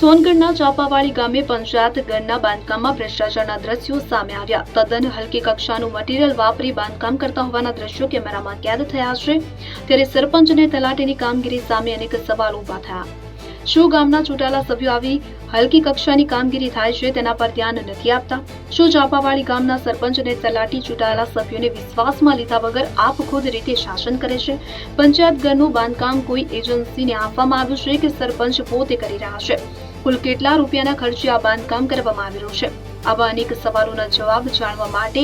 સોનગઢના ચાપાવાડી ગામે પંચાયત ઘરના બાંધકામમાં ભ્રષ્ટાચારના દ્રશ્યો સામે આવ્યા। તદ્દન હલકી કક્ષાનું મટીરીયલ વાપરી બાંધકામ કરતા હોવાના દ્રશ્યો કેમેરામાં કેદ થયા છે। ત્યારે સરપંચ અને તલાટીની કામગીરી સામે અનેક સવાલ ઉભા થયા। શું ગામના ચૂંટાયેલા સભ્યો આવી હલકી કક્ષાની કામગીરી થાય છે તેના પર ધ્યાન નથી આપતા? શું ચાપાવાડી ગામના સરપંચ અને તલાટી ચૂંટાયેલા સભ્યોને વિશ્વાસમાં લીધા વગર આપખુદ રીતે શાસન કરે છે? પંચાયત ઘરનું બાંધકામ કોઈ એજન્સીને આપવામાં આવ્યું છે કે સરપંચ પોતે કરી રહ્યા છે? કુલ કેટલા રૂપિયાના ખર્ચે આ બાંધકામ કરવામાં આવી રહ્યું છે? આવા અનેક સવાલોના જવાબ જાણવા માટે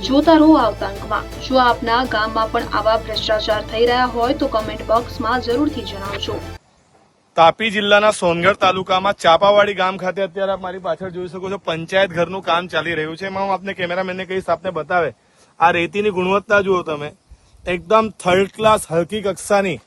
જોતા રહો આવતા અંકમાં। જો આપના ગામમાં પણ આવા ભ્રષ્ટાચાર થઈ રહ્યા હોય તો કમેન્ટ બોક્સમાં જરૂરથી જણાવજો। તાપી જિલ્લાના સોનગઢ તાલુકામાં ચાપાવાડી ગામ ખાતે અત્યારે આપ મારી પાછળ જોઈ શકો છો પંચાયત ઘરનું કામ ચાલી રહ્યું છે। એમાં હું આપને કેમેરામેનને કહીશ, આપને બતાવે આ રેતીની ગુણવત્તા જુઓ તમે, એકદમ થર્ડ ક્લાસ હલકી કક્ષાની,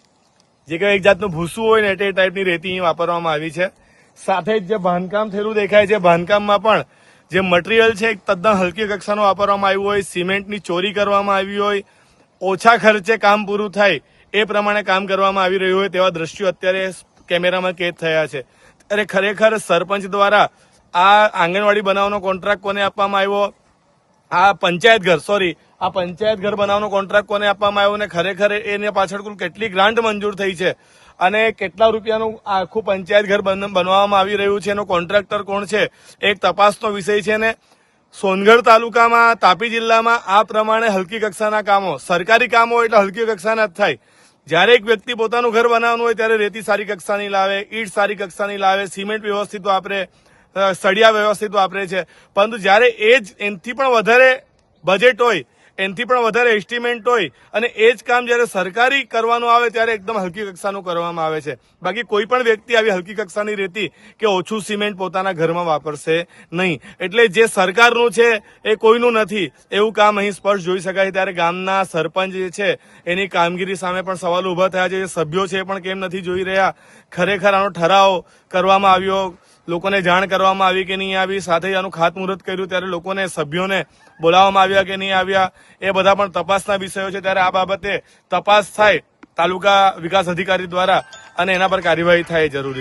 જે કે એક જાતનું ભૂસું હોય ને એ ટાઈપની રેતી અહીં વાપરવામાં આવી છે। સાથે જ જે બાંધકામ થયેલું દેખાય છે, બાંધકામમાં પણ જે મટીરીયલ છે તદ્દન હલકી કક્ષાનું વાપરવામાં આવ્યું હોય, સિમેન્ટની ચોરી કરવામાં આવી હોય, ઓછા ખર્ચે કામ પૂરું થાય એ પ્રમાણે કામ કરવામાં આવી રહ્યું હોય તેવા દ્રશ્યો અત્યારે કેમેરામાં કેદ થયા છે। ત્યારે ખરેખર સરપંચ દ્વારા આ આંગણવાડી બનાવવાનો કોન્ટ્રાક્ટ કોને આપવામાં આવ્યો, આ પંચાયત ઘર બનાવવાનો કોન્ટ્રાક્ટ કોને આપવામાં આવ્યો, અને ખરેખર એને પાછળ કુલ કેટલી ગ્રાન્ટ મંજૂર થઈ છે અને કેટલા રૂપિયાનું આખું પંચાયત ઘર બનાવવામાં આવી રહ્યું છે, એનો કોન્ટ્રાક્ટર કોણ છે, એક તપાસનો વિષય છે। ને સોનગઢ તાલુકામાં, તાપી જિલ્લામાં આ પ્રમાણે હલકી કક્ષાના કામો, સરકારી કામો એટલે હલકી કક્ષાના જ થાય। જ્યારે એક વ્યક્તિ પોતાનું ઘર બનાવવાનું હોય ત્યારે રેતી સારી કક્ષાની લાવે, ઈંટ સારી કક્ષાની લાવે, સિમેન્ટ વ્યવસ્થિત વાપરે, સળિયા વ્યવસ્થિત વાપરે છે, પરંતુ જ્યારે એ જ એનાથી પણ વધારે બજેટ હોય, એનાથી પણ વધારે એસ્ટિમેટ હોય અને એ જ કામ જ્યારે સરકારી કરવાનું આવે ત્યારે એકદમ હલકી કક્ષાનું કરવામાં આવે છે। બાકી કોઈ પણ વ્યક્તિ આવી હલકી કક્ષાની રેતી કે ઓછું સિમેન્ટ પોતાના ઘરમાં વાપરશે નહીં। એટલે જે સરકારનું છે એ કોઈનું નથી એવું કામ અહીં સ્પષ્ટ જોઈ શકાય। ત્યારે ગામના સરપંચ જે છે એની કામગીરી સામે પણ સવાલો ઉભા થયા છે। જે સભ્યો છે એ પણ કેમ નથી જોઈ રહ્યા? ખરેખર આનો ઠરાવ કરવામાં આવ્યો, લોકોને જાણ કરવામાં આવી કે નહીં આવી, સાથે આનું ખાતમુહૂર્ત કર્યું ત્યારે લોકોને, સભ્યોને બોલાવવામાં આવ્યા કે નહીં આવ્યા, એ બધા પણ તપાસના વિષયો છે। ત્યારે આ બાબતે તપાસ થાય તાલુકા વિકાસ અધિકારી દ્વારા અને એના પર કાર્યવાહી થાય જરૂરી છે।